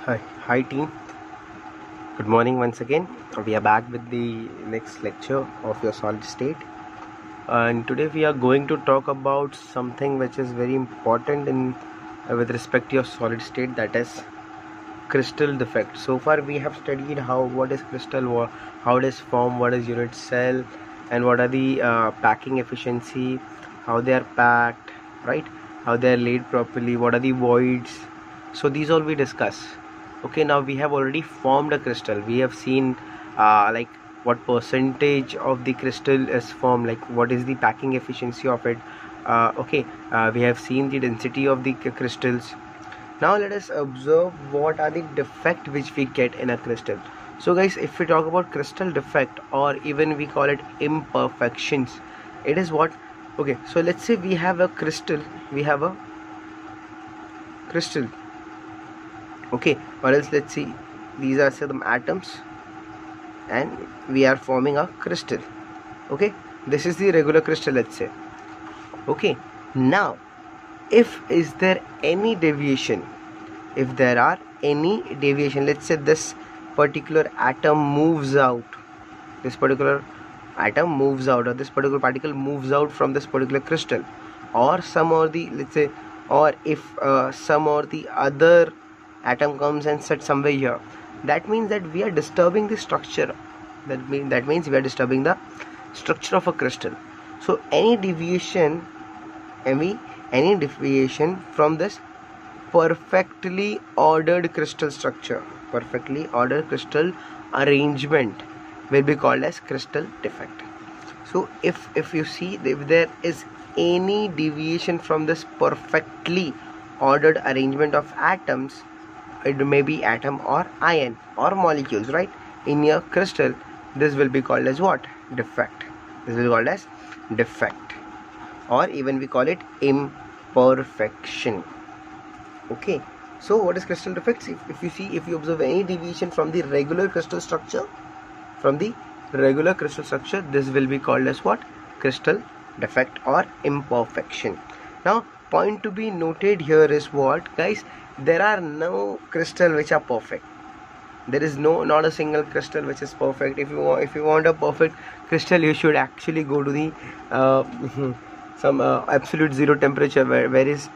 Hi team. Good morning once again. We are back with the next lecture of your solid state, and today we are going to talk about something which is very important in with respect to your solid state, that is crystal defect. So far we have studied what is crystal, how it is formed, what is unit cell, and what are the packing efficiency, how they are packed, right? How they are laid properly, what are the voids. So these all we discuss. Okay, now we have already formed a crystal. We have seen like what percentage of the crystal is formed, like what is the packing efficiency of it. We have seen the density of the crystals. Now let us observe what are the defect which we get in a crystal. So guys, if we talk about crystal defect, or even we call it imperfections, it is what? Okay, so let's say we have a crystal, okay, or else let's see, these are some atoms and we are forming a crystal. Okay, this is the regular crystal, let's say. Okay, now if there are any deviation, let's say this particular atom moves out, or this particular particle moves out from this particular crystal, or some or the, let's say, or if some or the other atom comes and sits somewhere here, that means that we are disturbing the structure. That means we are disturbing the structure of a crystal. So any deviation from this perfectly ordered crystal structure, perfectly ordered crystal arrangement, will be called as crystal defect. So if you see, if there is any deviation from this perfectly ordered arrangement of atoms, it may be atom or ion or molecules, right, in your crystal, this will be called as what? Defect. This will be called as defect, or even we call it imperfection. Okay, so what is crystal defects? If you observe any deviation from the regular crystal structure, this will be called as what? Crystal defect or imperfection. Now point to be noted here is what, guys? There are no crystal which are perfect. There is not a single crystal which is perfect. If you want a perfect crystal, you should actually go to the some absolute zero temperature where it is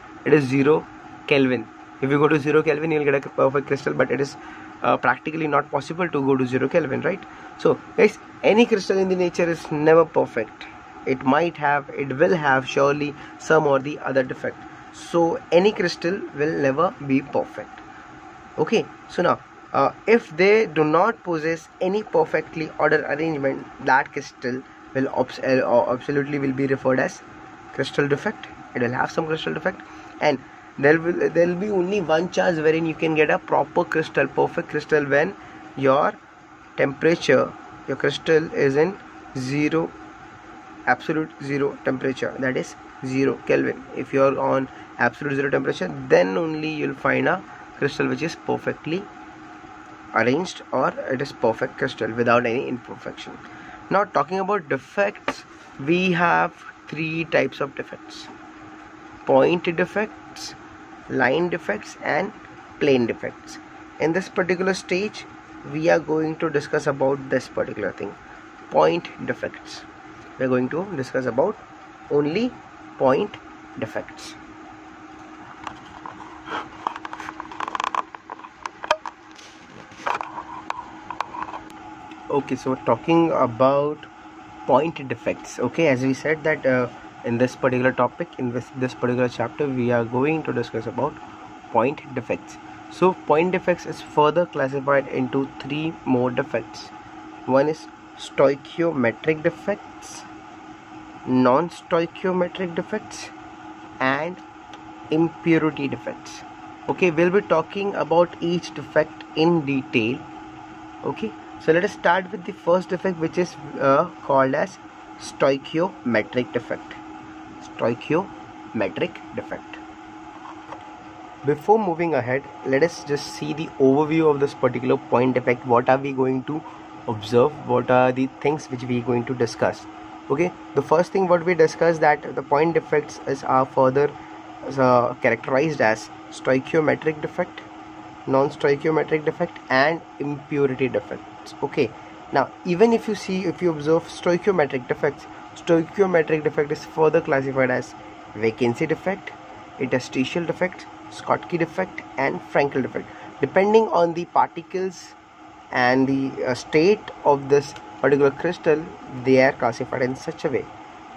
0 Kelvin. If you go to 0 Kelvin, you'll get a perfect crystal, but it is practically not possible to go to 0 Kelvin, right? So guys, any crystal in the nature is never perfect. It will have surely some or the other defect. So any crystal will never be perfect. Okay, so now if they do not possess any perfectly ordered arrangement, that crystal will absolutely will be referred as crystal defect. It will have some crystal defect, and there will be only one chance wherein you can get a perfect crystal, when your temperature, your crystal is in absolute zero temperature, that is 0 Kelvin. If you are on absolute zero temperature, then only you'll find a crystal which is perfectly arranged, or it is perfect crystal without any imperfection. Now talking about defects, we have 3 types of defects: point defects, line defects, and plane defects. In this particular stage, we are going to discuss about this particular thing, point defects. We are going to discuss about only point defects. Okay, so talking about point defects. Okay, as we said that in this particular topic, in this particular chapter, we are going to discuss about point defects. So point defects is further classified into 3 more defects. One is stoichiometric defects, non-stoichiometric defects, and impurity defects. Okay, we'll be talking about each defect in detail. Okay, so let us start with the first defect, which is called as stoichiometric defect. Before moving ahead, let us just see the overview of this particular point defect. What are we going to observe? What are the things which we are going to discuss? Okay, the first thing what we discussed, that the point defects are further characterized as stoichiometric defect, non-stoichiometric defect and impurity defects. Okay, now even if you observe stoichiometric defects, stoichiometric defect is further classified as vacancy defect, interstitial defect, Schottky defect and Frankel defect. Depending on the particles and the state of this particular crystal, they are classified in such a way.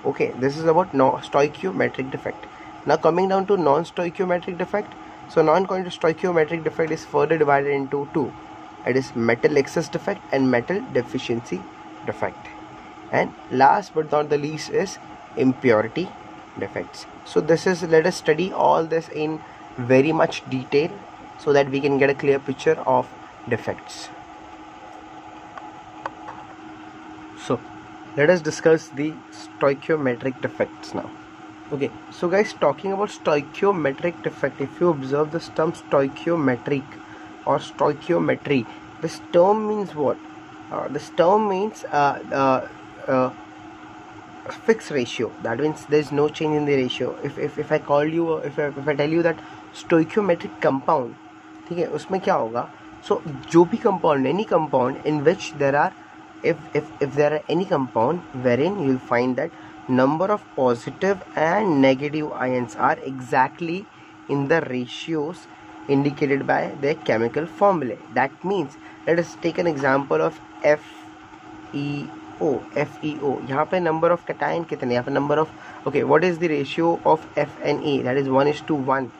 Okay, this is about stoichiometric defect. Now coming down to non-stoichiometric defect. So non-stoichiometric defect is further divided into two. It is metal excess defect and metal deficiency defect. And last but not the least is impurity defects. So this is, let us study all this in very much detail so that we can get a clear picture of defects. So let us discuss the stoichiometric defects now. Okay, so guys, talking about stoichiometric defect, if you observe this term stoichiometric or stoichiometry, this term means what? This term means fixed ratio. That means there is no change in the ratio. If I call you, if I tell you that stoichiometric compound, ठीक है, उसमें क्या होगा? So जो भी compound, any compound in which there are, if there are any compound wherein you will find that number of positive and negative ions are exactly in the ratios indicated by their chemical formulae. That means, let us take an example of FeO. यहाँ पे number of cation कितने? यहाँ पे number of, okay, what is the ratio of F and E? That is 1:1,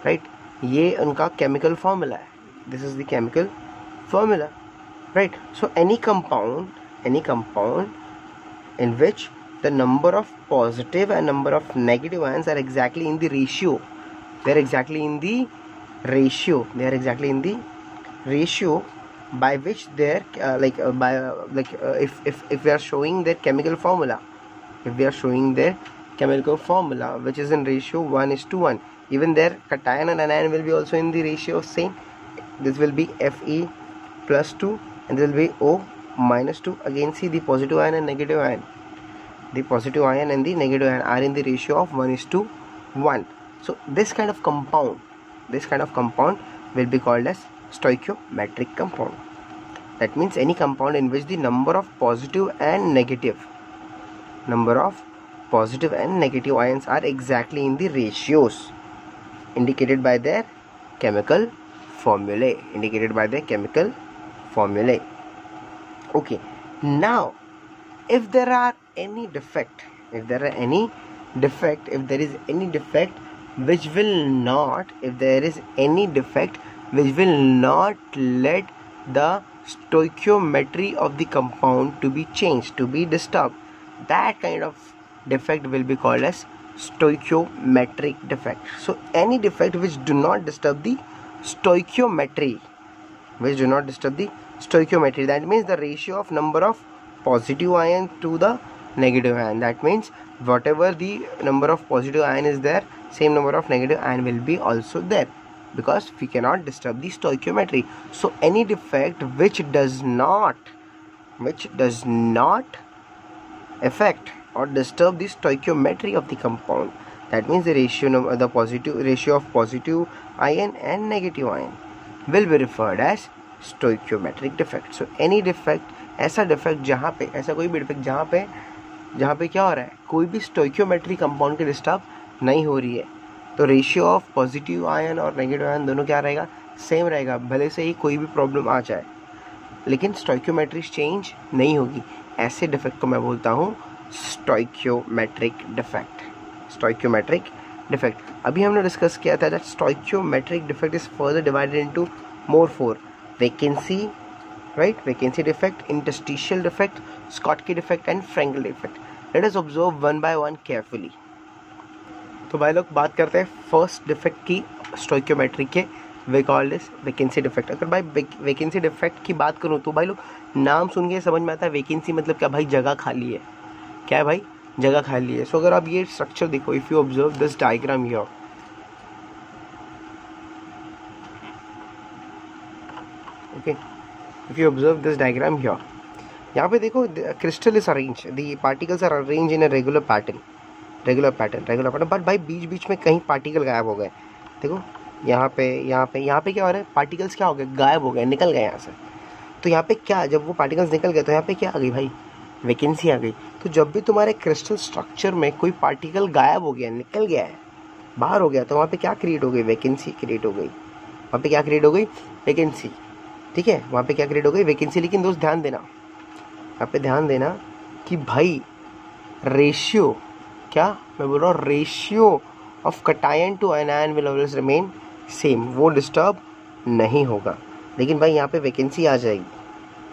right? ये उनका chemical formula है. This is the chemical formula, right? So any compound in which the number of positive and number of negative ions are exactly in the ratio. They are exactly in the ratio by which they are if we are showing their chemical formula, which is in ratio 1:1, even their cation and anion will be also in the ratio of same. This will be Fe plus 2 and this will be O minus 2. Again see the positive ion and negative ion. The positive ion and the negative ion are in the ratio of 1:1. So this kind of compound will be called as stoichiometric compound. That means any compound in which the number of positive and negative ions are exactly in the ratios indicated by their chemical formulae. Okay, now if there is any defect which will not let the stoichiometry of the compound to be changed, to be disturbed, that kind of defect will be called as stoichiometric defect. So any defect which do not disturb the stoichiometry, that means the ratio of number of positive ion to the negative ion. That means whatever the number of positive ion is there, same number of negative ion will be also there, because we cannot disturb the stoichiometry. So any defect which does not affect or disturb the stoichiometry of the compound, that means the ratio of positive ion and negative ion, will be referred as stoichiometric defect. So any defect, ऐसा defect ऐसा कोई भी defect जहाँ पे क्या हो रहा है, कोई भी stoichiometry compound के disturb नहीं हो रही है, तो रेशियो ऑफ पॉजिटिव आयन और नेगेटिव आयन दोनों क्या रहेगा, सेम रहेगा, भले से ही कोई भी प्रॉब्लम आ जाए, लेकिन स्टोइकियोमेट्री चेंज नहीं होगी. ऐसे डिफेक्ट को मैं बोलता हूँ स्टोइकियोमेट्रिक डिफेक्ट. अभी हमने डिस्कस किया था that stoichiometric defect is further divided into more 4: vacancy, right, vacancy defect, interstitial defect, Schottky defect and Frenkel defect. Let us observe one by one carefully. तो भाई लोग बात करते हैं फर्स्ट डिफेक्ट की स्टोइकियोमेट्री के, वे कॉल्ड इज वैकेंसी डिफेक्ट. अगर भाई वैकेंसी डिफेक्ट की बात करूँ तो भाई लोग नाम सुन के समझ में आता है वैकेंसी मतलब क्या, भाई जगह खाली है. क्या है भाई, जगह खाली है. सो अगर आप ये स्ट्रक्चर देखो, if you observe this diagram here, okay, if you observe this diagram here, यहाँ पे देखो crystal is arrange, the particles are arrange in a regular pattern, but भाई बीच बीच में कहीं पार्टिकल गायब हो गए. देखो यहाँ पे क्या हो रहा है, पार्टिकल्स क्या हो गए, गायब हो गए, निकल गए यहाँ से। तो यहाँ पे क्या, जब वो पार्टिकल्स निकल गए तो यहाँ पे क्या आ गई भाई, वैकेंसी आ गई। तो जब भी तुम्हारे क्रिस्टल स्ट्रक्चर में कोई पार्टिकल गायब हो गया, निकल गया है, बाहर हो गया, तो वहाँ पे क्या क्रिएट हो गई, वैकेंसी क्रिएट हो गई। वहाँ पे क्या क्रिएट हो गई, वैकेंसी। ठीक है, वहाँ पे क्या क्रिएट हो गई, वैकेंसी। लेकिन दोस्त ध्यान देना, यहाँ पे ध्यान देना कि भाई रेशियो, क्या मैं बोल रहा हूँ, ratio of cation to ion will always remain same, वो डिस्टर्ब नहीं होगा। लेकिन भाई यहाँ पे वैकेंसी आ जाएगी।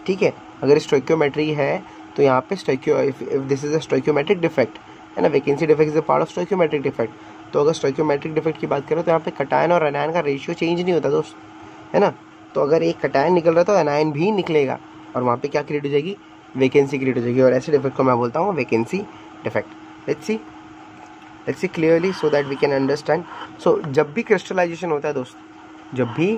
ठीक है, अगर स्टोइकियोमेट्री है तो यहाँ पे if this is a stoichiometric defect है ना, vacancy defect is a part of stoichiometric defect. तो अगर स्टोइकियोमेट्रिक डिफेक्ट की बात करें तो यहाँ पे कटायन और एनायन का रेशियो चेंज नहीं होता दोस्त, है ना। तो अगर एक कटायन निकल रहा है तो एनायन भी निकलेगा, और वहाँ पे क्या क्रिएट हो जाएगी, वैकेंसी क्रिएट हो जाएगी। और ऐसे डिफेक्ट को मैं बोलता हूँ vacancy defect. Let's see clearly so that we can understand. So जब भी क्रिस्टलाइजेशन होता है दोस्त, जब भी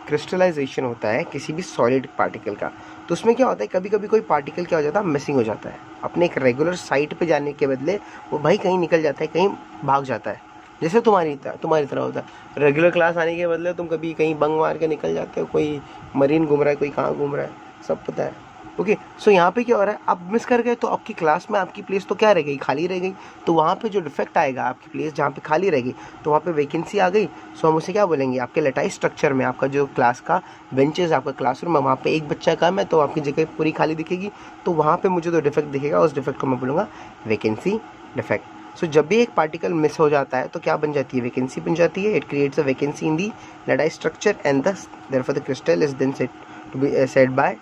क्रिस्टलाइजेशन होता है किसी भी सॉलिड पार्टिकल का, तो उसमें क्या होता है, कभी कभी कोई पार्टिकल क्या हो जाता है, मिसिंग हो जाता है। अपने एक रेगुलर साइट पे जाने के बदले वो भाई कहीं निकल जाता है, कहीं भाग जाता है। जैसे तुम्हारी तरह होता है, रेगुलर क्लास आने के बदले तुम कभी कहीं बंक मार के निकल जाते हो, कोई मरीन घूम रहा है, कोई कहाँ घूम रहा है, सब पता है। ओके, सो यहाँ पे क्या हो रहा है, आप मिस कर गए तो आपकी क्लास में आपकी प्लेस तो क्या रह गई, खाली रह गई। तो वहाँ पे जो डिफेक्ट आएगा, आपकी प्लेस जहाँ पे खाली रहेगी, तो वहाँ पे वैकेंसी आ गई। सो हम उसे क्या बोलेंगे, आपके लेटाइज स्ट्रक्चर में आपका जो क्लास का बेंचेस, आपका क्लासरूम है, वहाँ पे एक बच्चा कम है तो आपकी जगह पूरी खाली दिखेगी। तो वहाँ पे मुझे जो डिफेक्ट दिखेगा, उस डिफेक्ट को मैं बोलूँगा वैकेंसी डिफेक्ट। सो जब भी एक पार्टिकल मिस हो जाता है तो क्या बन जाती है, वैकेंसी बन जाती है। It creates a vacancy in the lattice structure and thus therefore the crystal is then said to be said by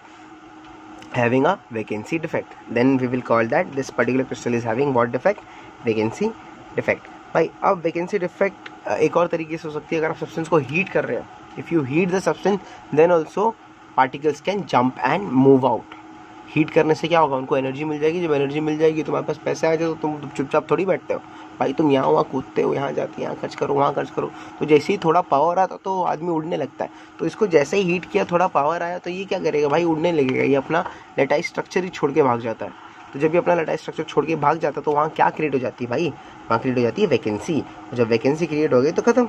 having a vacancy defect. Then we will call that this particular crystal is having what defect, vacancy defect. भाई अब vacancy defect एक और तरीके से हो सकती है, अगर आप सब्सटेंस को हीट कर रहे हो, if you heat the substance then also particles can jump and move out. Heat करने से क्या होगा, उनको एनर्जी मिल जाएगी। जब एनर्जी मिल जाएगी तुम्हारे पास पैसे आ जाए तो तुम चुपचाप थोड़ी बैठते हो भाई, तुम यहाँ वहाँ कूदते हो, यहाँ जाते यहाँ खर्च करो, वहाँ खर्च करो। तो जैसे ही थोड़ा पावर आता तो आदमी उड़ने लगता है। तो इसको जैसे ही हीट किया, थोड़ा पावर आया, तो ये क्या करेगा भाई, उड़ने लगेगा, ये अपना लेटाइज स्ट्रक्चर ही छोड़ के भाग जाता है। तो जब भी अपना लेटाइज स्ट्रक्चर छोड़ के भाग जाता है तो वहाँ क्या क्रिएट हो जाती है भाई, वहाँ क्रिएट हो जाती है वैकेंसी। और जब वैकेंसी क्रिएट हो गई तो खत्म।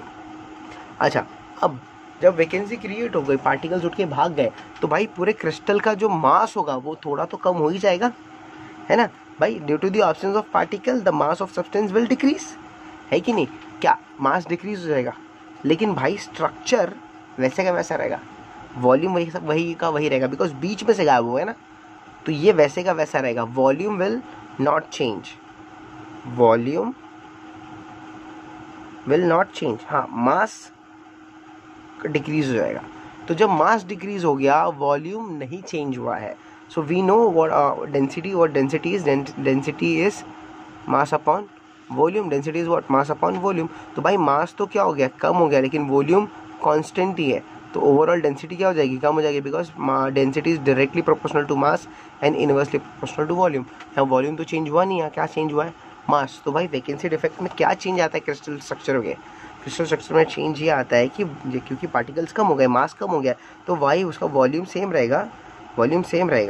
अच्छा, अब जब वैकेंसी क्रिएट हो गई, पार्टिकल्स उठ के भाग गए, तो भाई पूरे क्रिस्टल का जो मास होगा वो थोड़ा तो कम हो ही जाएगा, है ना भाई। Due to the absence of particle the mass of substance will decrease, है कि नहीं, क्या मास डिक्रीज हो जाएगा। लेकिन भाई स्ट्रक्चर वैसे का वैसा रहेगा, वॉल्यूम वही का वही रहेगा, बिकॉज बीच में से गायब हुआ है ना। तो ये वैसे का वैसा रहेगा, volume will not change, volume will not change. हाँ, मास डिक्रीज हो जाएगा। तो जब मास डिक्रीज हो गया, वॉल्यूम नहीं चेंज हुआ है। So we know what density, what density is, density is mass upon volume, density is what, mass upon volume. तो भाई मास तो क्या हो गया, कम हो गया, लेकिन वॉल्यूम कांस्टेंट ही है। तो ओवरऑल डेंसिटी क्या हो जाएगी, कम हो जाएगी, because density is directly proportional to mass and inversely proportional to volume. यहाँ वॉल्यूम तो चेंज हुआ नहीं है, क्या चेंज हुआ है, मास। तो भाई वैकेंसी डिफेक्ट में क्या चेंज आता है क्रिस्टल स्ट्रक्चर हो गया, क्रिस्टल स्ट्रक्चर में चेंज ये आता है कि क्योंकि पार्टिकल्स कम हो गए, मास कम हो गया, तो भाई उसका वॉल्यूम सेम रहेगा,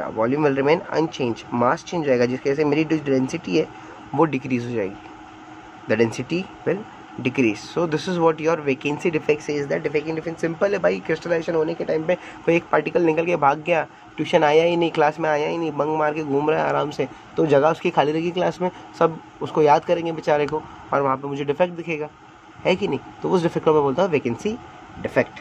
volume will remain unchange, mass change हो जाएगा, जिसकी वजह से मेरी जो डेंसिटी है वो डिक्रीज हो जाएगी, the density will decrease. So this is what your vacancy defect says that. Vacancy defect simple है भाई, क्रिस्टलाइजेशन होने के टाइम पे कोई एक पार्टिकल निकल के भाग गया, ट्यूशन आया ही नहीं, क्लास में आया ही नहीं, बंक मार के घूम रहा है आराम से, तो जगह उसकी खाली रहेगी क्लास में, सब उसको याद करेंगे बेचारे को, और वहाँ पे मुझे डिफेक्ट दिखेगा, है कि नहीं। तो उस डिफेक्ट को मैं बोलता हूँ वैकेंसी डिफेक्ट,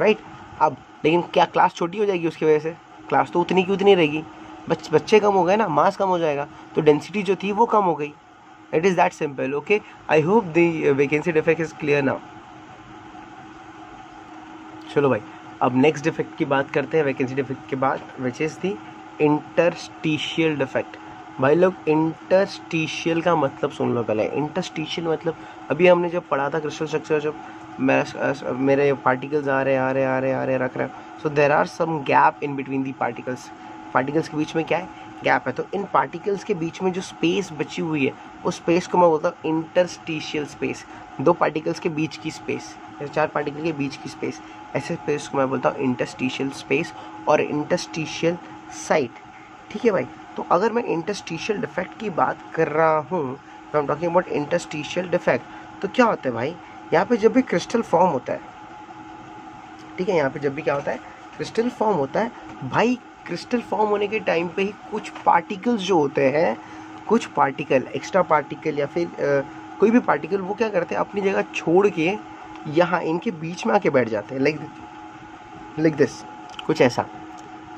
राइट। अब लेकिन क्या क्लास छोटी हो जाएगी उसकी वजह से, क्लास तो उतनी की उतनी रहेगी, बच्चे कम हो गए ना, मास कम हो जाएगा, तो डेंसिटी जो थी वो कम हो गई। It is that simple. Okay, I hope the vacancy defect is clear now. चलो भाई, अब नेक्स्ट डिफेक्ट की बात करते हैं वैकेंसी डिफेक्ट के बाद, which is the interstitial defect. भाई लोग, इंटरस्टिशियल का मतलब सुन लो पहले। इंटरस्टिशियल मतलब अभी हमने जब पढ़ा था क्रिस्टल स्ट्रक्चर, जब मेरे पार्टिकल्स आ रहे रख रहे, so there are some gap in between the particles के बीच में क्या है, गैप है। तो इन पार्टिकल्स के बीच में जो स्पेस बची हुई है, उस स्पेस को मैं बोलता हूँ इंटरस्टिशियल स्पेस। दो पार्टिकल्स के बीच की स्पेस, चार पार्टिकल के बीच की स्पेस, ऐसे स्पेस को मैं बोलता हूँ इंटरस्टिशियल स्पेस और इंटरस्टिशियल साइट। ठीक है भाई। तो अगर मैं इंटरस्टिशियल डिफेक्ट की बात कर रहा हूँ, आई am talking about interstitial defect, तो क्या होता है भाई, यहाँ पे जब भी क्रिस्टल फॉर्म होता है, ठीक है। यहाँ पे जब भी क्या होता है, क्रिस्टल फॉर्म होता है भाई, क्रिस्टल फॉर्म होने के टाइम पे ही कुछ पार्टिकल्स जो होते हैं, कुछ पार्टिकल, एक्स्ट्रा पार्टिकल या फिर कोई भी पार्टिकल, वो क्या करते हैं अपनी जगह छोड़ के यहाँ इनके बीच में आके बैठ जाते हैं, लाइक दिस, कुछ ऐसा,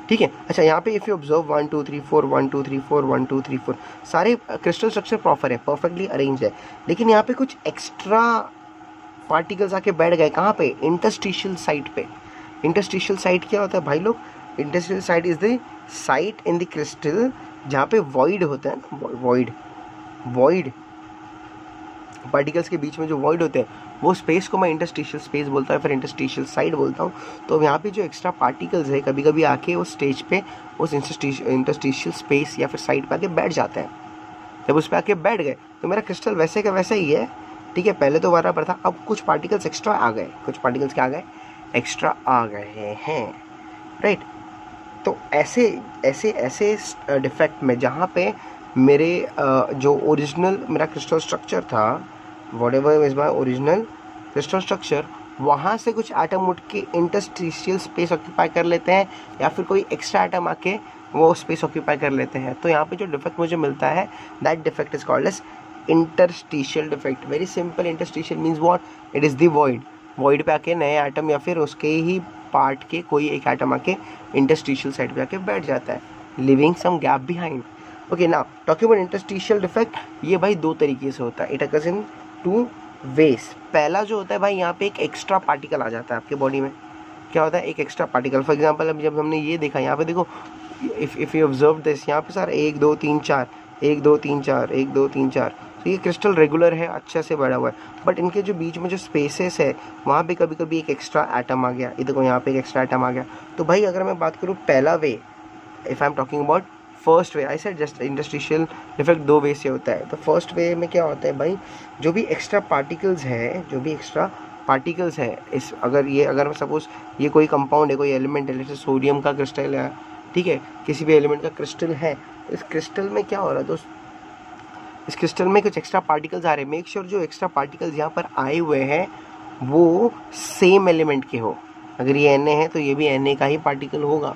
ठीक है। अच्छा, यहाँ पे इफ़ यू ऑब्जर्व 1 2 3 4 1 2 3 4 1 2 3 4 सारे क्रिस्टल स्ट्रक्चर प्रॉपर है, परफेक्टली अरेंज है, लेकिन यहाँ पे कुछ एक्स्ट्रा पार्टिकल्स आके बैठ गए। कहाँ पे? इंटरस्टिशियल साइट पे। इंटरस्टिशियल साइट क्या होता है भाई लोग? Interstitial site is the site in the crystal जहाँ पे वॉइड होता है ना, वॉइड पार्टिकल्स के बीच में जो वॉइड होते हैं, वो स्पेस को मैं इंटरस्टिशियल स्पेस बोलता हूँ, फिर इंटरस्टिशियल साइड बोलता हूँ। तो यहाँ पे जो एक्स्ट्रा पार्टिकल्स है कभी कभी आके उस स्टेज पे उस इंटरस्टिशियल स्पेस या फिर साइड पे आके बैठ जाते हैं। जब उस पर आके बैठ गए तो मेरा क्रिस्टल वैसे का वैसा ही है, ठीक है। पहले तो बराबर था, अब कुछ पार्टिकल्स एक्स्ट्रा आ गए, कुछ पार्टिकल्स क्या आ गए? एक्स्ट्रा आ गए हैं, राइट। तो ऐसे डिफेक्ट में जहाँ पे मेरे जो ओरिजिनल मेरा क्रिस्टल स्ट्रक्चर था, whatever is my original crystal structure, वहाँ से कुछ एटम उठ के इंटरस्टिशियल स्पेस ऑक्यूपाई कर लेते हैं, या फिर कोई एक्स्ट्रा एटम आके वो स्पेस ऑक्यूपाई कर लेते हैं। तो यहाँ पे जो डिफेक्ट मुझे मिलता है, that defect is called as interstitial defect. Very simple, interstitial means what? It is the void पे आके नए एटम या फिर उसके ही पार्ट के कोई एक एटम आके इंटरस्टिशियल साइड पे आके बैठ जाता है, living some gap behind. Okay, now talking about interstitial defect, ये भाई दो तरीके से होता है। It occurs in 2 ways. पहला जो होता है भाई, यहाँ पे एक एक्स्ट्रा पार्टिकल आ जाता है आपके बॉडी में। क्या होता है? एक एक्स्ट्रा पार्टिकल। फॉर एग्जांपल अभी जब हमने ये देखा, यहाँ पे देखो, इफ यू ऑब्जर्व दिस, यहाँ पे सर 1 2 3 4 1 2 3 4 1 2 3 4, तो ये क्रिस्टल रेगुलर है, अच्छे से बढ़ा हुआ है, बट इनके जो बीच में जो स्पेसेस है वहाँ पे कभी कभी एक एक्स्ट्रा एटम आ गया। ये देखो यहाँ पे एक एक्स्ट्रा एटम आ गया। तो भाई अगर मैं बात करूँ पहला way, if I am talking about first way, I said just interstitial defect 2 way से होता है। तो फर्स्ट वे में क्या होता है भाई, जो भी एक्स्ट्रा पार्टिकल्स है इस, अगर सपोज ये कोई कंपाउंड है, कोई एलिमेंट है, जैसे सोडियम का क्रिस्टल है, ठीक है, किसी भी एलिमेंट का क्रिस्टल है, इस क्रिस्टल में क्या हो रहा है दोस्त, इस क्रिस्टल में कुछ एक्स्ट्रा पार्टिकल्स आ रहे हैं। मेक श्योर जो एक्स्ट्रा पार्टिकल्स यहाँ पर आए हुए हैं वो सेम एलिमेंट के हो। अगर ये Na है तो ये भी Na का ही पार्टिकल होगा।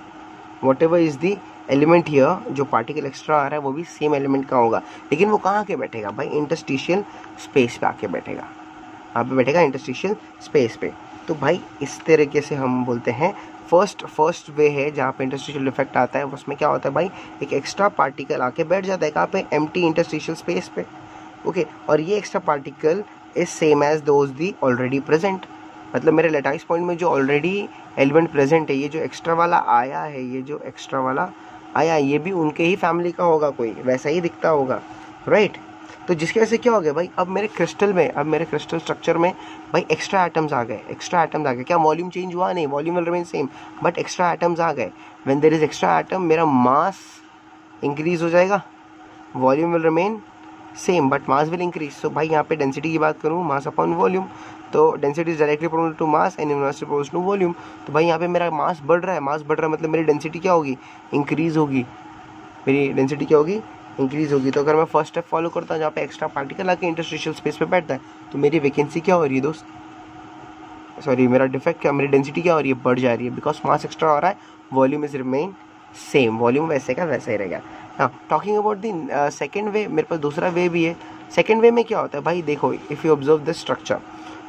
What ever is the element here, जो पार्टिकल एक्स्ट्रा आ रहा है वो भी सेम एलिमेंट का होगा, लेकिन वो कहाँ के बैठेगा भाई? इंटरस्टिशियल स्पेस पे आके बैठेगा, यहाँ पे बैठेगा इंटरस्टिशियल स्पेस पे। तो भाई इस तरीके से हम बोलते हैं फर्स्ट वे है जहाँ पे इंटरस्टिशियल डिफेक्ट आता है। उसमें क्या होता है भाई, एक एक्स्ट्रा पार्टिकल आके बैठ जाता है, कहाँ पे? एम्प्टी इंटरस्टिशियल स्पेस पे। ओके, और ये extra particle is same as those the already present. मतलब मेरे लैटिस पॉइंट में जो ऑलरेडी एलिमेंट प्रेजेंट है, ये जो एक्स्ट्रा वाला आया है, ये भी उनके ही फैमिली का होगा, कोई वैसा ही दिखता होगा, राइट। तो जिसकी वजह से क्या हो गया भाई, अब मेरे क्रिस्टल स्ट्रक्चर में भाई एक्स्ट्रा एटम्स आ गए। क्या वॉल्यूम चेंज हुआ? नहीं, volume will remain same, but extra atoms आ गए। When there is extra atom, मेरा मास इंक्रीज हो जाएगा, volume will remain same but mass will increase. So भाई यहाँ पे डेंसिटी की बात करूँ, मास अपॉन वॉल्यूम, तो density is directly proportional to mass and inversely proportional to volume. तो भाई यहाँ पे मेरा मास बढ़ रहा है, मतलब मेरी डेंसिटी क्या होगी? इंक्रीज होगी। तो अगर मैं फर्स्ट स्टेप फॉलो करता हूँ जहाँ पे एक्स्ट्रा पार्टिकल आके इंटरस्टिशियल स्पेस पे बैठता है, तो मेरी वैकेंसी क्या हो रही है दोस्त? सॉरी, मेरा डिफेक्ट क्या, मेरी डेंसिटी क्या हो रही है? बढ़ जा रही है, बिकॉज मास एक्स्ट्रा हो रहा है, volume is remain same, volume वैसे का वैसा ही रहेगा। हाँ, talking about the second way, मेरे पास दूसरा वे भी है। सेकेंड वे में क्या होता है भाई, देखो, if you observe this structure,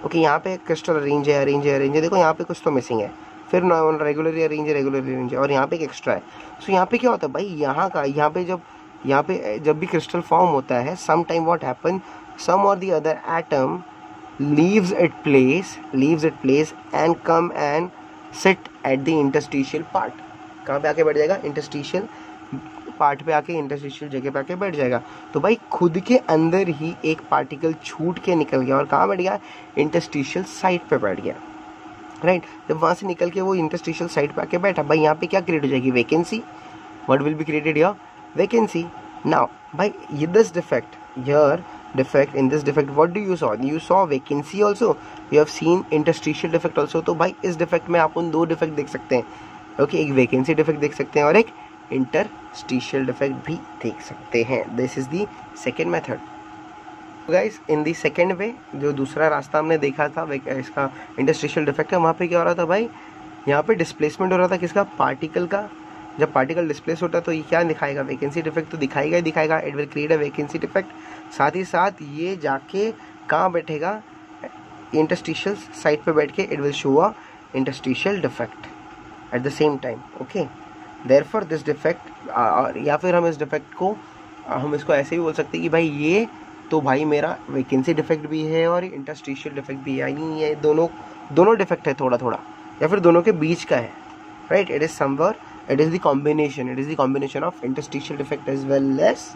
okay, यहाँ पे क्रिस्टल अरेंज है, देखो यहाँ पे कुछ तो मिसिंग है, फिर रेगुलरली अरेंज है, और यहाँ पे एक एक्स्ट्रा है। सो यहाँ पे क्या होता है भाई, यहाँ पे जब भी क्रिस्टल फॉर्म होता है, सम टाइम व्हाट हैपन, सम और the other atom leaves its place and come and sit at the interstitial part। कहाँ पे आके बैठ जाएगा? इंटरस्टिशियल पार्ट पे आके, इंटरस्टिशियल जगह पे आके बैठ जाएगा। तो भाई खुद के अंदर ही एक पार्टिकल छूट के निकल गया और कहाँ बैठ गया? इंटरस्टिशियल साइड पे बैठ गया, राइट। जब वहाँ से निकल के वो इंटरस्टिशियल साइड पे आके बैठा, भाई यहाँ पे क्या क्रिएट हो जाएगी? Vacancy. What will be created here? Vacancy. Now भाई ये this defect here, defect in this defect, what do you saw? You saw vacancy also, you have seen interstitial defect also। तो भाई इस defect में आप उन 2 defect देख सकते हैं, ओके, एक vacancy defect देख सकते हैं और एक interstitial defect भी देख सकते हैं। This is the second method। guys, in the second way, जो दूसरा रास्ता हमने देखा था इसका interstitial defect है, वहाँ पे क्या हो रहा था भाई, यहाँ पे डिस्प्लेसमेंट हो रहा था किसका, पार्टिकल का। जब पार्टिकल डिस्प्लेस होता है तो ये क्या दिखाएगा, वैकेंसी डिफेक्ट तो दिखाएगा ही दिखाएगा, it will create a vacancy defect. साथ ही साथ ये जाके कहाँ बैठेगा, इंटरस्टिशियल साइड पे बैठ के it will show a interstitial defect at the same time. Okay, therefore this defect, या फिर हम इस डिफेक्ट को हम इसको ऐसे भी बोल सकते हैं कि भाई ये तो भाई मेरा वैकेंसी डिफेक्ट भी है और इंटरस्टिशियल डिफेक्ट भी है, यानी ये दोनों डिफेक्ट है थोड़ा थोड़ा, या फिर दोनों के बीच का है, right. It is somewhere, it is the combination of interstitial defect as well as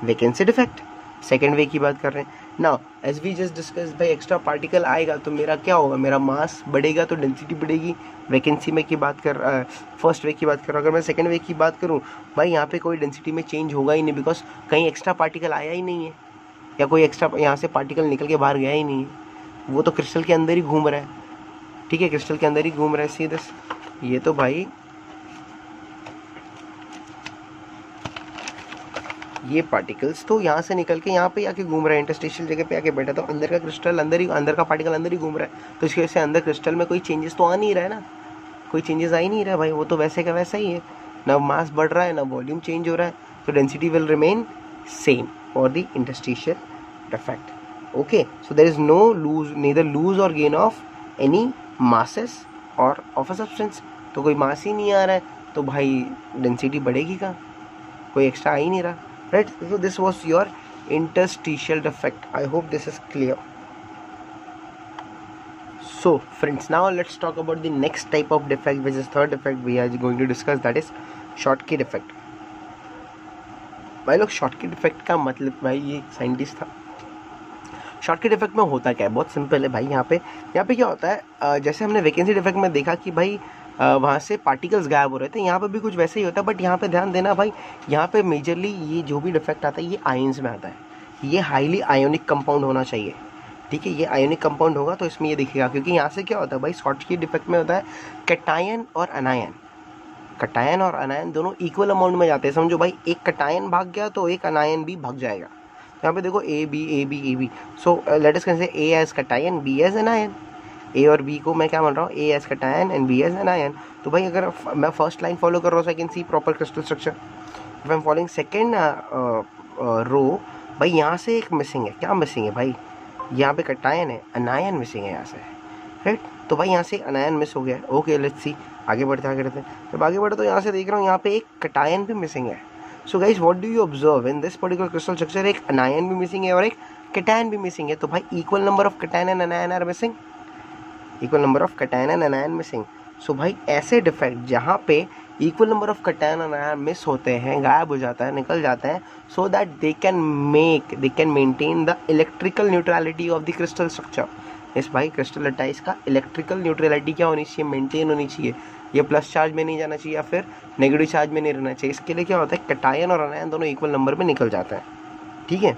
vacancy defect. Second way की बात कर रहे हैं। Now as we just discuss, भाई एक्स्ट्रा पार्टिकल आएगा तो मेरा क्या होगा, मेरा मास बढ़ेगा तो डेंसिटी बढ़ेगी। वैकेंसी में की बात कर फर्स्ट वे की बात कर रहा हूँ। अगर मैं सेकेंड वे की बात करूँ, भाई यहाँ पे कोई डेंसिटी में चेंज होगा ही नहीं, बिकॉज कहीं एक्स्ट्रा पार्टिकल आया ही नहीं है, या कोई एक्स्ट्रा यहाँ से पार्टिकल निकल के बाहर गया ही नहीं है, वो तो क्रिस्टल के अंदर ही घूम रहा है। ठीक है, क्रिस्टल के अंदर ही घूम रहा है। सी दिस, ये तो भाई ये पार्टिकल्स तो यहाँ से निकल के यहाँ पे आके घूम रहा है, इंटरस्टिशियल जगह पे आके बैठा, तो अंदर का क्रिस्टल अंदर का पार्टिकल अंदर ही घूम रहा है, तो इसकी वजह से अंदर क्रिस्टल में कोई चेंजेस तो आ नहीं रहा है ना, कोई चेंजेस आ ही नहीं रहा है भाई, वो तो वैसे का वैसा ही है, ना मास बढ़ रहा है ना वॉल्यूम चेंज हो रहा है, तो density will remain same for the interstitial defect. Okay, so there is no neither lose or gain of any masses or of a substance, तो कोई मास ही नहीं आ रहा है तो भाई डेंसिटी बढ़ेगी कहाँ, कोई एक्स्ट्रा आ ही नहीं रहा, right? So this was your interstitial defect. I hope this is clear. So friends, now let's talk about the next type of defect, which is third defect we are going to discuss, that is Schottky defect. भाई लोग Schottky defect का मतलब, भाई ये scientist था, Schottky defect में होता क्या है, बहुत सिंपल है भाई। यहाँ पे क्या होता है, जैसे हमने वैकेंसी डिफेक्ट में देखा कि भाई वहाँ से पार्टिकल्स गायब हो रहे थे, यहाँ पे भी कुछ वैसे ही होता है, बट यहाँ पे ध्यान देना भाई, यहाँ पे मेजरली ये जो भी डिफेक्ट आता है ये आयंस में आता है, ये हाईली आयोनिक कंपाउंड होना चाहिए। ठीक है, ये आयोनिक कंपाउंड होगा तो इसमें ये दिखेगा, क्योंकि यहाँ से क्या होता है भाई, Schottky डिफेक्ट में होता है कैटायन और अनायन दोनों इक्वल अमाउंट में जाते हैं। समझो भाई, एक कैटायन भाग गया तो एक अनायन भी भाग जाएगा। यहाँ पे देखो A B, so let us consider A as cation, B as anion. A और बी को मैं क्या मान रहा हूँ, A as cation and B as anion. तो भाई अगर मैं फर्स्ट लाइन फॉलो कर रहा हूँ, so I can see proper crystal structure. If I am following second row, भाई यहाँ से एक मिसिंग है, क्या मिसिंग है भाई, यहाँ पे कैटायन है, अनायन मिसिंग है यहाँ से, राइट। तो भाई यहाँ से अनायन मिस हो गया। ओके, लेट्स सी, आगे बढ़ते हैं। जब आगे बढ़े तो यहाँ से देख रहा हूँ यहाँ पे एक कैटायन भी मिसिंग है। So guys, what do you observe in this particular crystal structure, एक अनायन भी मिसिंग है और एक कैटायन भी मिसिंग है। तो भाई equal number of cation and anion are missing, equal number of cation and anion missing. So भाई ऐसे डिफेक्ट जहाँ पे equal number of cation and anion miss होते हैं, गायब हो जाता है, निकल जाते हैं, so that they can maintain the electrical neutrality of the crystal structure. इस भाई क्रिस्टल लटाइस का इलेक्ट्रिकल न्यूट्रलिटी क्या होनी चाहिए, मेंटेन होनी चाहिए, ये प्लस चार्ज में नहीं जाना चाहिए या फिर नेगेटिव चार्ज में नहीं रहना चाहिए। इसके लिए क्या होता है, कैटायन और अनायन दोनों इक्वल नंबर में निकल जाते हैं। ठीक है,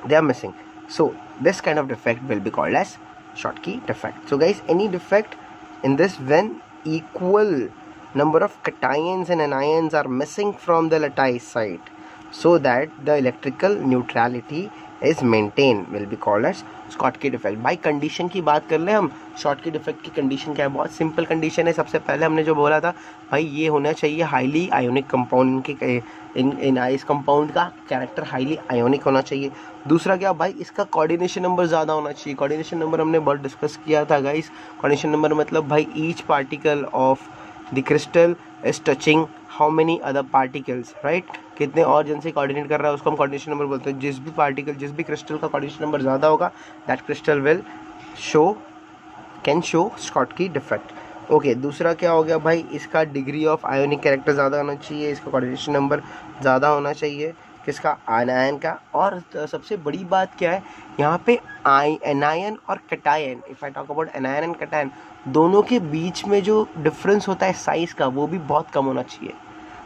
they are missing, so this kind of defect will be called as Schottky defect. So guys, any defect in this when equal number of cations and anions are missing from the lattice site, so that the electrical neutrality is maintained, will be called as Schottky defect. भाई condition की बात कर ले हम, Schottky defect की condition क्या है, बहुत सिंपल कंडीशन है। सबसे पहले हमने जो बोला था भाई, ये होना चाहिए हाईली आयोनिक कंपाउंड, इन इस कंपाउंड का कैरेक्टर हाईली आयोनिक होना चाहिए। दूसरा क्या भाई, इसका कोऑर्डिनेशन नंबर ज़्यादा होना चाहिए। कोऑर्डिनेशन नंबर हमने बहुत डिस्कस किया था गाइस। कोऑर्डिनेशन नंबर मतलब भाई each particle of the crystal is touching how many other particles, right, कितने और जन से कोऑर्डिनेट कर रहा है उसको हम कोऑर्डिनेशन नंबर बोलते हैं। जिस भी क्रिस्टल का कोऑर्डिनेशन नंबर ज़्यादा होगा, that crystal will can show Schottky defect. Okay, दूसरा क्या हो गया भाई, इसका डिग्री ऑफ आयोनिक कैरेक्टर ज़्यादा होना चाहिए, इसका कोऑर्डिनेशन नंबर ज़्यादा होना चाहिए, किसका, अनायन का। और सबसे बड़ी बात क्या है यहाँ पे, एनायन और cation, if I talk about anion and cation, दोनों के बीच में जो डिफरेंस होता है साइज का, वो भी बहुत कम होना चाहिए।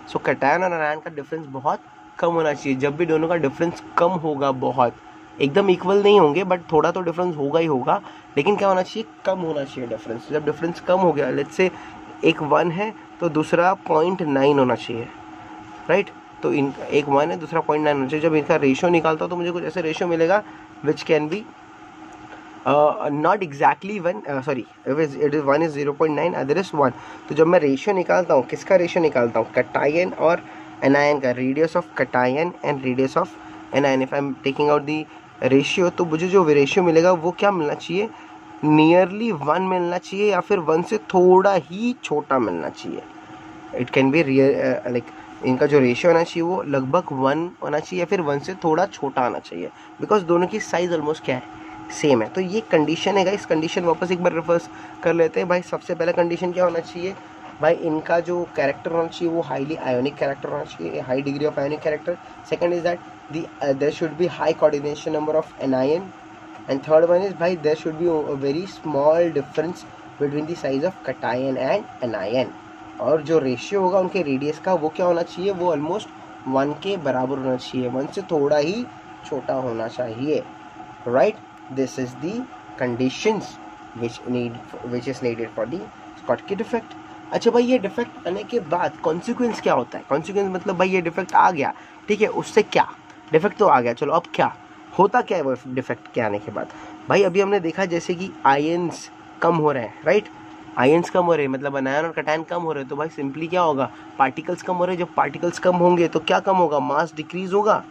सो कैटायन और एनायन का डिफरेंस बहुत कम होना चाहिए। जब भी दोनों का डिफरेंस कम होगा, बहुत एकदम इक्वल नहीं होंगे बट थोड़ा तो डिफरेंस होगा ही होगा, लेकिन क्या होना चाहिए, कम होना चाहिए डिफरेंस। जब डिफरेंस कम हो गया, लेट्स से एक 1 है तो दूसरा 0.9 होना चाहिए, राइट। तो एक 1 है, दूसरा 0.9 होना चाहिए। जब इनका रेशियो निकालता हूँ तो मुझे कुछ ऐसे रेशियो मिलेगा which can be not exactly 1, sorry it is 1 is 0.9, other is 1. तो जब मैं रेशियो निकालता हूँ, किसका रेशियो निकालता हूँ, कटायन और एनायन का, radius of cation and radius of anion. If I am taking out the ratio, तो मुझे जो रेशियो मिलेगा वो क्या मिलना चाहिए, नियरली 1 मिलना चाहिए या फिर 1 से थोड़ा ही छोटा मिलना चाहिए. It can be real like इनका जो रेशियो होना चाहिए वो लगभग 1 होना चाहिए या फिर 1 से थोड़ा छोटा आना चाहिए, बिकॉज दोनों की साइज ऑलमोस्ट क्या है, सेम है. तो ये कंडीशन है गाइस. कंडीशन वापस एक बार रिवर्स कर लेते हैं भाई. सबसे पहला कंडीशन क्या होना चाहिए भाई, इनका जो कैरेक्टर होना चाहिए वो हाईली आयोनिक कैरेक्टर होना चाहिए, high degree of ionic character. Second is that there should be high coordination number of anion. And third one is भाई there should be a very small difference between the size of cation and anion. और जो ratio होगा उनके radius का वो क्या होना चाहिए, वो ऑलमोस्ट 1 के बराबर होना चाहिए, 1 से थोड़ा ही छोटा होना चाहिए. Right, this is the conditions which is needed for the Schottky defect. अच्छा भाई, ये डिफेक्ट आने के बाद कॉन्सिक्वेंस क्या होता है. कॉन्सिक्वेंस मतलब भाई ये डिफेक्ट आ गया, ठीक है, उससे क्या, डिफेक्ट तो आ गया, चलो अब क्या होता, क्या है वो डिफेक्ट के आने के बाद. भाई अभी हमने देखा जैसे कि आयंस कम हो रहे हैं, राइट, आयंस कम हो रहे हैं मतलब अनायन और कटायन कम हो रहे हैं, तो भाई सिंपली क्या होगा, पार्टिकल्स कम हो रहे हैं. जब पार्टिकल्स कम होंगे तो क्या कम होगा, मास डिक्रीज होगा.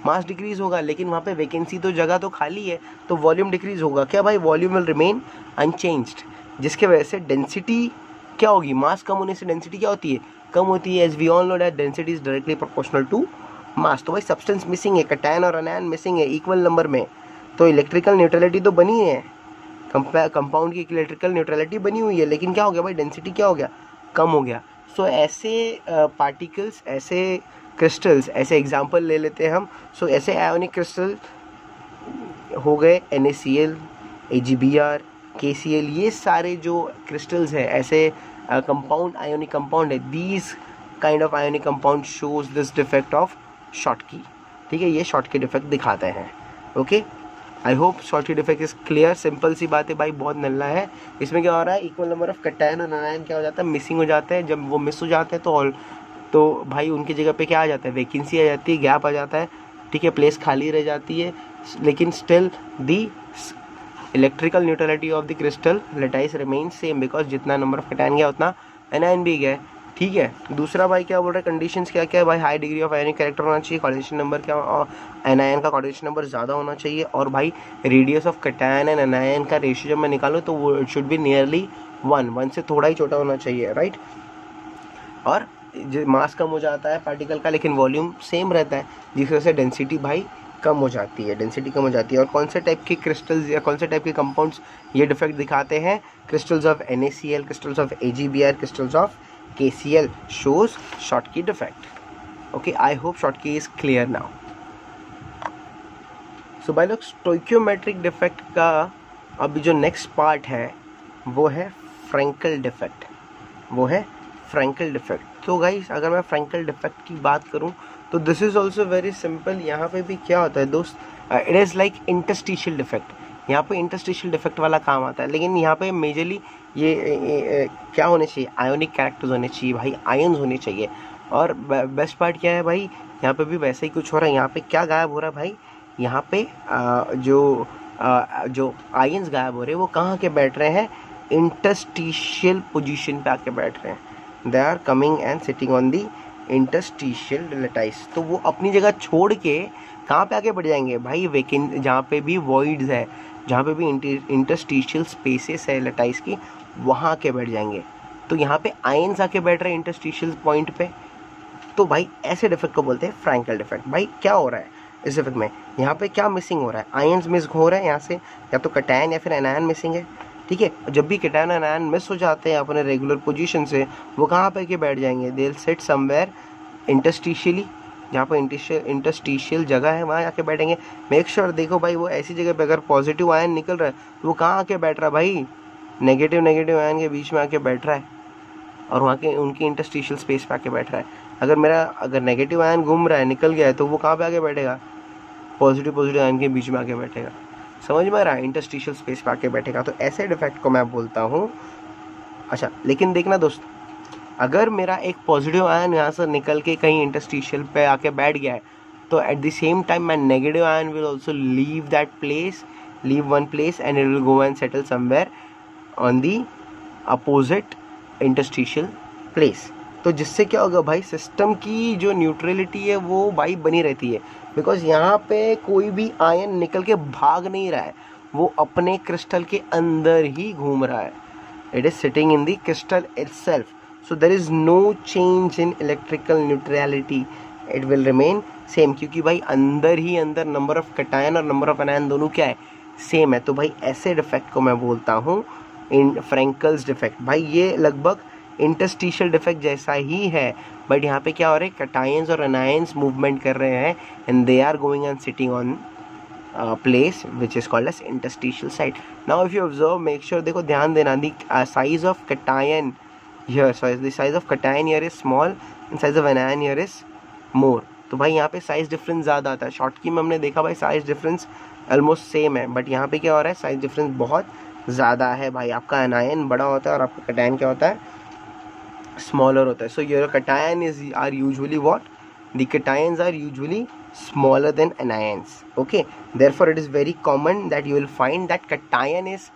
मास डिक्रीज होगा, लेकिन वहाँ पे वैकेंसी तो जगह तो खाली है, तो वॉल्यूम डिक्रीज होगा. क्या भाई, वॉल्यूम विल रिमेन अनचेंज्ड, जिसके वजह से डेंसिटी क्या होगी, मास कम होने से डेंसिटी क्या होती है, कम होती है. As we all know that density is directly proportional to mass. तो भाई सब्सटेंस मिसिंग है, कटायन और अनायन मिसिंग है इक्वल नंबर में, तो इलेक्ट्रिकल न्यूट्रलिटी तो बनी है, कंपाउंड की इलेक्ट्रिकल न्यूट्रलिटी बनी हुई है, लेकिन क्या हो गया भाई, डेंसिटी क्या हो गया, कम हो गया. सो ऐसे पार्टिकल्स, ऐसे क्रिस्टल्स, ऐसे एग्जांपल ले लेते हैं हम. सो ऐसे आयोनिक क्रिस्टल हो गए NaCl, AgBr, KCl, ये सारे जो क्रिस्टल्स हैं ऐसे कंपाउंड, आयोनिक कंपाउंड है. These kind of ionic compound shows this defect of Schottky. ठीक है, ये शॉटकी डिफेक्ट दिखाते हैं. Okay, I hope Schottky defect is clear. Simple सी बात है भाई, बहुत नल्ला है. इसमें क्या हो रहा है, इक्वल नंबर ऑफ कटायन और अनायन क्या हो जाता है, मिसिंग हो जाते हैं. जब वो मिस हो जाते हैं तो भाई उनकी जगह पे क्या आ जाता है, वैकेंसी आ जाती है, गैप आ जाता है. ठीक है, प्लेस खाली रह जाती है, लेकिन still the electrical neutrality of the crystal lattice remain same, because जितना नंबर ऑफ कटायन गया उतना एनायन भी गया. ठीक है, दूसरा भाई क्या बोल रहा है, कंडीशंस क्या क्या है भाई, high degree of ionic character होना चाहिए, कोऑर्डिनेशन नंबर क्या, एनायन का कोऑर्डिनेशन नंबर ज़्यादा होना चाहिए, और भाई radius of cation and anion का रेशियो जब मैं निकालूँ तो वो इट शुड बी नियरली 1 से थोड़ा ही छोटा होना चाहिए. राइट, और मास कम हो जाता है पार्टिकल का, लेकिन वॉल्यूम सेम रहता है, जिस वजह से डेंसिटी भाई कम हो जाती है, डेंसिटी कम हो जाती है. और कौन से टाइप के क्रिस्टल्स या कौन से टाइप के कंपाउंड्स ये डिफेक्ट दिखाते हैं, crystals of NaCl, crystals of AgBr, crystals of KCl shows Schottky defect. Okay, I hope Schottky is clear now. So भाई लोग, स्टोइकियोमेट्रिक डिफेक्ट का अभी जो नेक्स्ट पार्ट है वो है फ्रैंकल डिफेक्ट, वो है फ्रैंकल डिफेक्ट. तो गाइस, अगर मैं फ्रैंकल डिफेक्ट की बात करूं तो this is also very simple. यहाँ पे भी क्या होता है दोस्त, it is like interstitial defect. यहाँ पे इंटरस्टिशियल डिफेक्ट वाला काम आता है, लेकिन यहाँ पे मेजरली ये क्या होने चाहिए, आयोनिक कैरेक्टर्स होने चाहिए भाई, आयन्स होने चाहिए. और बेस्ट पार्ट क्या है भाई, यहाँ पे भी वैसे ही कुछ हो रहा है. यहाँ पे क्या गायब हो रहा है भाई, यहाँ पे जो आयन्स गायब हो रहे हैं वो कहाँ के बैठ रहे हैं, इंटरस्टिशियल पोजीशन पे आके बैठ रहे हैं. They are coming and sitting on the interstitial lattice. तो वो अपनी जगह छोड़ के कहाँ पे आके बैठ जाएंगे भाई, वेकेंट, जहाँ पे भी वॉइड्स है, जहाँ पे भी इंटरस्टिशियल स्पेसेस है लेटाइस की, वहाँ आके बैठ जाएंगे. तो यहाँ पे आयन्स आके बैठ रहे हैं इंटरस्टिशियल पॉइंट पे. तो भाई ऐसे डिफेक्ट को बोलते हैं फ्रैंकल डिफेक्ट. भाई क्या हो रहा है इस डिफेक्ट में, यहाँ पे क्या मिसिंग हो रहा है, आयन्स मिस हो रहे हैं यहाँ से, या तो कटायन या फिर एनायन मिसिंग है. ठीक है, जब भी कटायन और एनायन मिस हो जाते हैं अपने रेगुलर पोजीशन से, वो कहाँ पे के बैठ जाएंगे, दे विल सिट समवेयर इंटरस्टिशियली, जहाँ पर इंटरस्टिशियल जगह है वहाँ आके बैठेंगे. मेक श्योर देखो भाई, वो ऐसी जगह पे अगर पॉजिटिव आयन निकल रहा है तो वो कहाँ आके बैठ रहा है भाई, नेगेटिव आयन के बीच में आके बैठ रहा है, और वहाँ के उनकी इंटरस्टिशियल स्पेस पे आके बैठ रहा है. अगर नेगेटिव आयन घूम रहा है, निकल गया है, तो वो कहाँ पे आके बैठेगा, पॉजिटिव आयन के बीच में आके बैठेगा. समझ में आ रहा है, इंटरस्टिशियल स्पेस पे आके बैठेगा. तो ऐसे डिफेक्ट को मैं बोलता हूँ. अच्छा, लेकिन देखना दोस्त, अगर मेरा एक पॉजिटिव आयन यहाँ से निकल के कहीं इंटरस्टिशियल पे आके बैठ गया है, तो at the same time my negative ion will also leave that place, leave one place and it will go and settle somewhere on the opposite interstitial place. तो जिससे क्या होगा भाई, सिस्टम की जो न्यूट्रलिटी है वो भाई बनी रहती है, बिकॉज यहाँ पे कोई भी आयन निकल के भाग नहीं रहा है, वो अपने क्रिस्टल के अंदर ही घूम रहा है. It is sitting in the crystal itself. So there is no change in electrical neutrality, it will remain same, क्योंकि भाई अंदर ही अंदर नंबर ऑफ कैटायन और नंबर ऑफ एनायन दोनों क्या है, सेम है. तो भाई ऐसे डिफेक्ट को मैं बोलता हूँ इन फ्रैंकल्स डिफेक्ट. भाई ये लगभग इंटरस्टिशियल डिफेक्ट जैसा ही है, बट यहाँ पे क्या हो रहा है, कैटायंस और एनायंस मूवमेंट कर रहे हैं and they are going and sitting on place which is called as interstitial site. Now if you observe, make sure, देखो ध्यान देना, the size of cation here, so the size of cation here is small and size of anion here is more. तो भाई यहाँ पे size difference ज़्यादा आता है. शॉर्ट की में हमने देखा भाई साइज डिफरेंस ऑलमोस्ट सेम है, बट यहाँ पे क्या हो रहा है, साइज डिफरेंस बहुत ज़्यादा है भाई. आपका एनायन बड़ा होता है और आपका कैटायन क्या होता है, स्मॉलर होता है. So your cation is are usually what, the cations are usually smaller than anions. Okay, therefore it is very common that you will find that cation is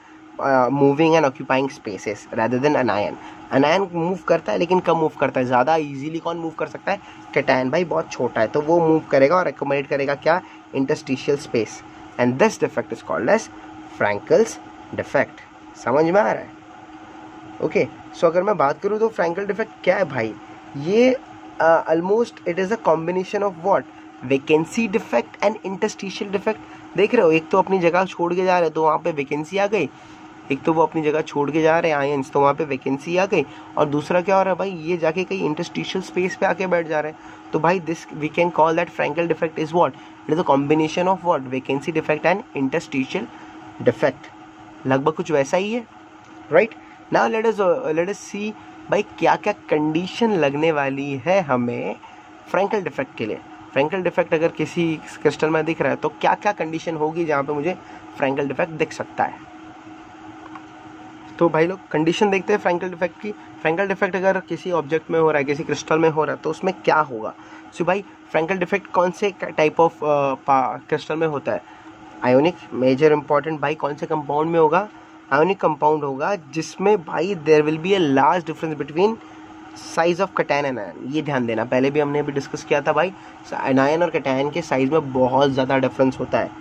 moving and occupying spaces rather than anion. anion move करता है लेकिन कम move करता है. ज़्यादा easily कौन move कर सकता है, cation. भाई बहुत छोटा है तो वो मूव करेगा और accommodate करेगा क्या, interstitial space. and this defect is called as Frankel's defect. समझ में आ रहा है? ओके, सो अगर मैं बात करूँ तो फ्रैंकल डिफेक्ट क्या है भाई, ये almost it is a combination of what, vacancy defect and interstitial defect. देख रहे हो, एक तो अपनी जगह छोड़ के जा रहे हैं तो वहाँ पे वैकेंसी आ गई, एक तो वो अपनी जगह छोड़ के जा रहे हैं आयंस तो वहाँ पे वैकेंसी आ गई, और दूसरा क्या हो रहा है भाई, ये जाके कहीं इंटरस्टिशियल स्पेस पे आके बैठ जा रहे हैं. तो भाई this we can call that Frenkel defect is what, it is a combination of what, vacancy defect and interstitial defect. लगभग कुछ वैसा ही है, right. Now let us see भाई क्या क्या कंडीशन लगने वाली है हमें फ्रैंकल डिफेक्ट के लिए. फ्रैंकल डिफेक्ट अगर किसी क्रिस्टल में दिख रहा है तो क्या क्या कंडीशन होगी जहाँ पे मुझे फ्रैंकल डिफेक्ट दिख सकता है. तो भाई लोग कंडीशन देखते हैं फ्रैंकल डिफेक्ट की. फ्रैंकल डिफेक्ट अगर किसी ऑब्जेक्ट में हो रहा है, किसी क्रिस्टल में हो रहा है, तो उसमें क्या होगा. सो भाई फ्रैंकल डिफेक्ट कौन से टाइप ऑफ क्रिस्टल में होता है, आयोनिक. मेजर इंपॉर्टेंट भाई कौन से कंपाउंड में होगा, आयोनिक कंपाउंड होगा, जिसमें भाई there will be a large difference between size of cation and ion. ये ध्यान देना, पहले भी हमने अभी डिस्कस किया था भाई, एनायन और कैटायन के साइज में बहुत ज़्यादा डिफरेंस होता है.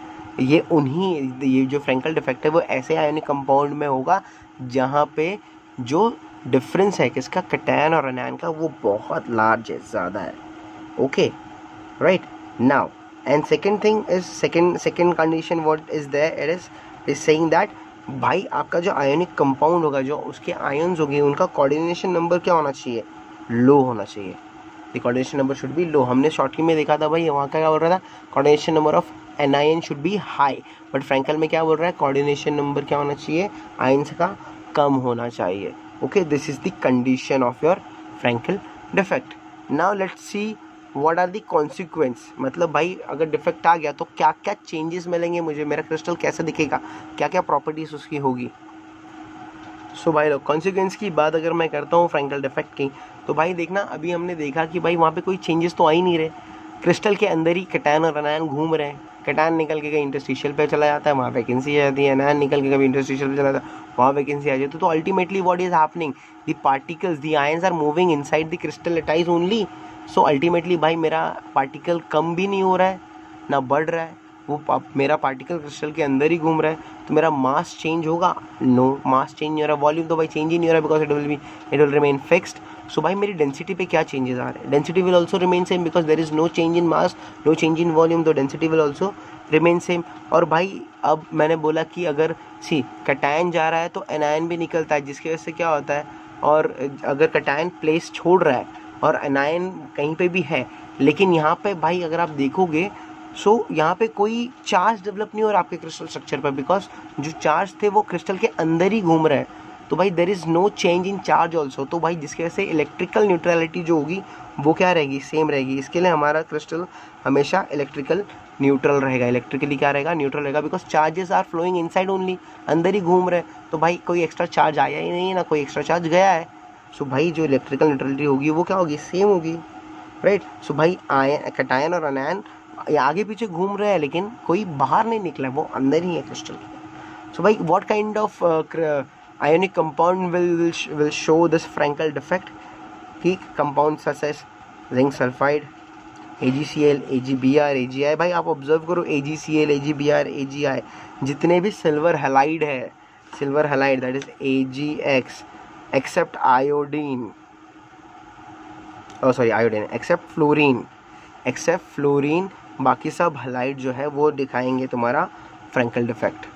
ये जो फ्रैंकल डिफेक्ट है वो ऐसे आयोनिक कंपाउंड में होगा जहाँ पे जो डिफरेंस है किसका, कैटायन और एनायन का, वो बहुत लार्ज है, ज़्यादा है. Okay, right. Now and second thing is second condition what is there, it is saying that भाई आपका जो आयोनिक कंपाउंड होगा, जो उसके आयन्स होंगे, उनका कोऑर्डिनेशन नंबर क्या होना चाहिए, लो होना चाहिए. The coordination number should be low. हमने शॉर्ट की में देखा था भाई, वहाँ का क्या बोल रहा था, coordination number of anion should be high, but Frenkel में क्या बोल रहा है, कोऑर्डिनेशन नंबर क्या होना चाहिए, आयन्स का कम होना चाहिए. Okay, this is the condition of your Frenkel defect. Now let's see what are the consequence. मतलब भाई अगर डिफेक्ट आ गया तो क्या क्या चेंजेस मिलेंगे मुझे, मेरा क्रिस्टल कैसा दिखेगा, क्या क्या प्रॉपर्टीज उसकी होगी. सो भाई लोग कॉन्सिक्वेंस की बात अगर मैं करता हूँ फ्रैंकल डिफेक्ट की, तो भाई देखना अभी हमने देखा कि भाई वहाँ पे कोई चेंजेस तो आ ही नहीं रहे, क्रिस्टल के अंदर ही कैटायन और एनायन घूम रहे हैं. कैटायन निकल के कहीं इंटरस्टिशियल पे चला जाता है, वहाँ वैकेंसी आ जाती है, एनायन निकल के कभी इंटरस्टिशियल पे चला जाता है, वहाँ वैकेंसी आ जाती है. तो ultimately what is happening, the particles, the ions are moving inside the crystal lattice only. So ultimately भाई मेरा पार्टिकल कम भी नहीं हो रहा है ना बढ़ रहा है, वो मेरा पार्टिकल क्रिस्टल के अंदर ही घूम रहा है. तो मेरा मास चेंज होगा, नो मास चेंज नहीं हो रहा. वॉल्यूम तो भाई चेंज ही नहीं हो रहा, because it will remain fixed. So भाई मेरी डेंसिटी पे क्या चेंजेस आ रहे हैं, density will also remain same, because there is no change in mass, no change in volume, तो density will also remain same. और भाई अब मैंने बोला कि अगर कैटायन जा रहा है तो एनायन भी निकलता है, जिसकी वजह से क्या होता है, और अगर कैटायन प्लेस छोड़ रहा है और एनायन कहीं पे भी है, लेकिन यहाँ पे भाई अगर आप देखोगे सो यहाँ पे कोई चार्ज डेवलप नहीं हो रहा आपके क्रिस्टल स्ट्रक्चर पर, बिकॉज जो चार्ज थे वो क्रिस्टल के अंदर ही घूम रहे हैं. तो भाई there is no change in charge also. तो भाई जिसकी वजह से इलेक्ट्रिकल न्यूट्रलिटी जो होगी वो क्या रहेगी, सेम रहेगी. इसके लिए हमारा क्रिस्टल हमेशा इलेक्ट्रिकल न्यूट्रल रहेगा. इलेक्ट्रिकली क्या रहेगा, न्यूट्रल रहेगा, because charges are flowing inside only, अंदर ही घूम रहे हैं. तो भाई कोई एक्स्ट्रा चार्ज आया ही नहीं है, ना कोई एक्स्ट्रा चार्ज गया है. सो भाई जो इलेक्ट्रिकल न्यूट्रलिटी होगी वो क्या होगी, सेम होगी, राइट. सो भाई कैटायन और एनायन आगे पीछे घूम रहे हैं लेकिन कोई बाहर नहीं निकला है, वो अंदर ही है क्रिस्टल. So भाई what kind of ionic compound will show this Frankel defect? ठीक, compounds such as zinc sulfide, AgCl, AgBr, AgI. भाई आप ऑब्जर्व करो, AgCl, AgBr, AgI, जितने भी सिल्वर हैलाइड है, silver halide that is AgX, except iodine, sorry iodine, except fluorine, बाकी सब halide जो है वो दिखाएंगे तुम्हारा फ्रैंकल डिफेक्ट.